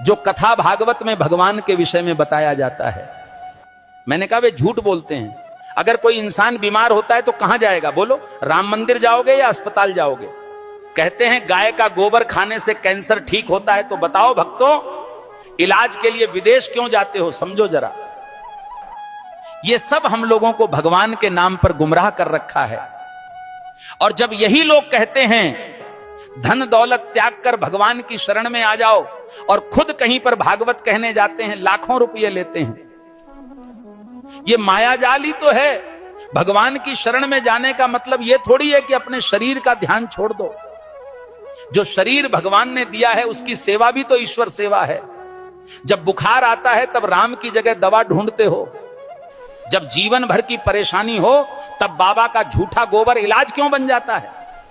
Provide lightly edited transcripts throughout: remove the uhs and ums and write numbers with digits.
जो कथा भागवत में भगवान के विषय में बताया जाता है। मैंने कहा वे झूठ बोलते हैं। अगर कोई इंसान बीमार होता है तो कहां जाएगा बोलो? राम मंदिर जाओगे या अस्पताल जाओगे? कहते हैं गाय का गोबर खाने से कैंसर ठीक होता है, तो बताओ भक्तों, इलाज के लिए विदेश क्यों जाते हो? समझो जरा। ये सब हम लोगों को भगवान के नाम पर गुमराह कर रखा है। और जब यही लोग कहते हैं धन दौलत त्याग कर भगवान की शरण में आ जाओ, और खुद कहीं पर भागवत कहने जाते हैं, लाखों रुपये लेते हैं। ये मायाजाल ही तो है। भगवान की शरण में जाने का मतलब यह थोड़ी है कि अपने शरीर का ध्यान छोड़ दो। जो शरीर भगवान ने दिया है उसकी सेवा भी तो ईश्वर सेवा है। जब बुखार आता है तब राम की जगह दवा ढूंढते हो। जब जीवन भर की परेशानी हो तब बाबा का झूठा गोबर इलाज क्यों बन जाता है?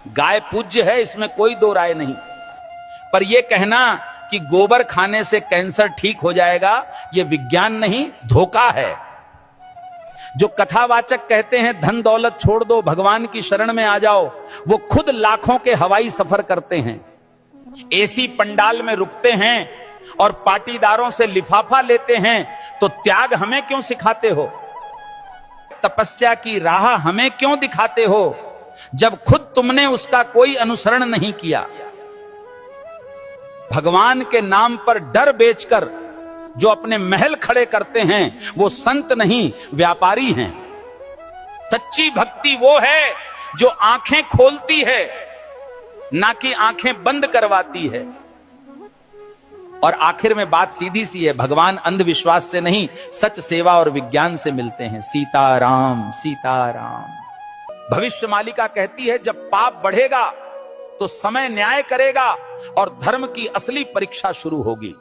गाय पूज्य है, इसमें कोई दो राय नहीं, पर यह कहना कि गोबर खाने से कैंसर ठीक हो जाएगा, यह विज्ञान नहीं, धोखा है। जो कथावाचक कहते हैं धन दौलत छोड़ दो, भगवान की शरण में आ जाओ, वो खुद लाखों के हवाई सफर करते हैं, एसी पंडाल में रुकते हैं और पाटीदारों से लिफाफा लेते हैं। तो त्याग हमें क्यों सिखाते हो? तपस्या की राह हमें क्यों दिखाते हो, जब खुद तुमने उसका कोई अनुसरण नहीं किया? भगवान के नाम पर डर बेचकर जो अपने महल खड़े करते हैं वो संत नहीं, व्यापारी हैं। सच्ची भक्ति वो है जो आंखें खोलती है, ना कि आंखें बंद करवाती है। और आखिर में बात सीधी सी है, भगवान अंधविश्वास से नहीं, सच सेवा और विज्ञान से मिलते हैं। सीताराम सीताराम। भविष्य मालिका कहती है जब पाप बढ़ेगा तो समय न्याय करेगा और धर्म की असली परीक्षा शुरू होगी।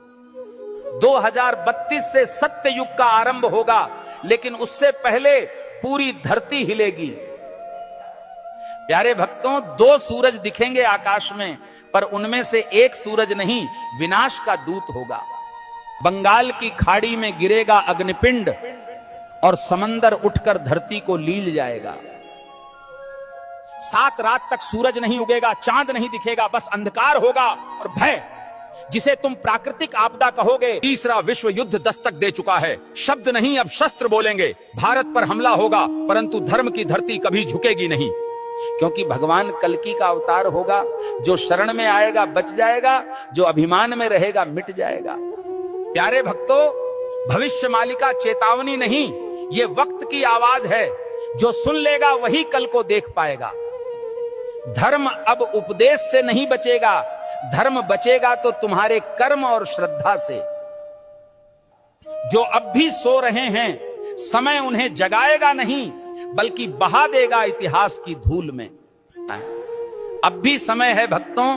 2032 से सत्य युग का आरंभ होगा, लेकिन उससे पहले पूरी धरती हिलेगी। प्यारे भक्तों, 2 सूरज दिखेंगे आकाश में, पर उनमें से एक सूरज नहीं, विनाश का दूत होगा। बंगाल की खाड़ी में गिरेगा अग्निपिंड और समंदर उठकर धरती को लील जाएगा। 7 रात तक सूरज नहीं उगेगा, चांद नहीं दिखेगा, बस अंधकार होगा और भय, जिसे तुम प्राकृतिक आपदा कहोगे। तीसरा विश्व युद्ध दस्तक दे चुका है। शब्द नहीं अब शस्त्र बोलेंगे। भारत पर हमला होगा, परंतु धर्म की धरती कभी झुकेगी नहीं, क्योंकि भगवान कल्कि का अवतार होगा। जो शरण में आएगा बच जाएगा, जो अभिमान में रहेगा मिट जाएगा। प्यारे भक्तों, भविष्य मालिका चेतावनी नहीं, ये वक्त की आवाज है। जो सुन लेगा वही कल को देख पाएगा। धर्म अब उपदेश से नहीं बचेगा, धर्म बचेगा तो तुम्हारे कर्म और श्रद्धा से। जो अब भी सो रहे हैं, समय उन्हें जगाएगा नहीं, बल्कि बहा देगा इतिहास की धूल में। अब भी समय है भक्तों,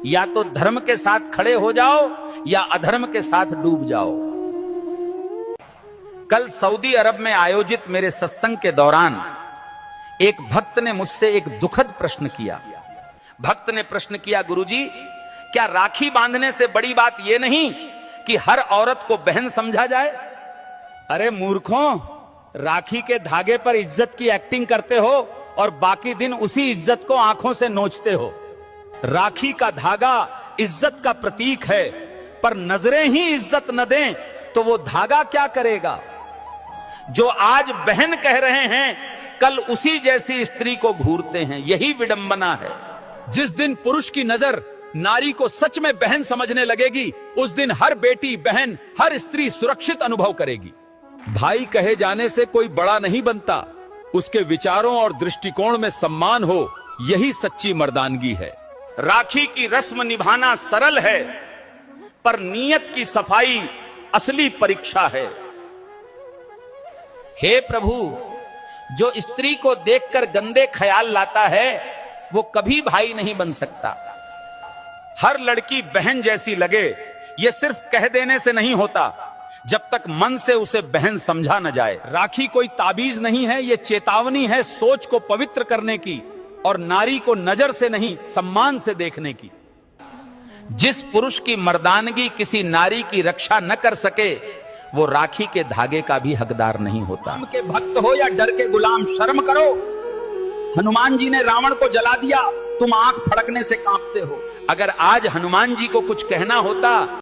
या तो धर्म के साथ खड़े हो जाओ या अधर्म के साथ डूब जाओ। कल सऊदी अरब में आयोजित मेरे सत्संग के दौरान एक भक्त ने मुझसे एक दुखद प्रश्न किया। भक्त ने प्रश्न किया, गुरुजी, क्या राखी बांधने से बड़ी बात यह नहीं कि हर औरत को बहन समझा जाए? अरे मूर्खों, राखी के धागे पर इज्जत की एक्टिंग करते हो और बाकी दिन उसी इज्जत को आंखों से नोचते हो। राखी का धागा इज्जत का प्रतीक है, पर नजरें ही इज्जत न दें तो वो धागा क्या करेगा? जो आज बहन कह रहे हैं, कल उसी जैसी स्त्री को घूरते हैं। यही विडंबना है। जिस दिन पुरुष की नजर नारी को सच में बहन समझने लगेगी, उस दिन हर बेटी, बहन, हर स्त्री सुरक्षित अनुभव करेगी। भाई कहे जाने से कोई बड़ा नहीं बनता, उसके विचारों और दृष्टिकोण में सम्मान हो, यही सच्ची मर्दानगी है। राखी की रस्म निभाना सरल है, पर नीयत की सफाई असली परीक्षा है। हे प्रभु, जो स्त्री को देखकर गंदे ख्याल लाता है वो कभी भाई नहीं बन सकता। हर लड़की बहन जैसी लगे, ये सिर्फ कह देने से नहीं होता, जब तक मन से उसे बहन समझा न जाए। राखी कोई ताबीज नहीं है, ये चेतावनी है सोच को पवित्र करने की और नारी को नजर से नहीं सम्मान से देखने की। जिस पुरुष की मर्दानगी किसी नारी की रक्षा न कर सके, वो राखी के धागे का भी हकदार नहीं होता। राम के भक्त हो या डर के गुलाम, शर्म करो। हनुमान जी ने रावण को जला दिया, तुम आंख फड़कने से कांपते हो। अगर आज हनुमान जी को कुछ कहना होता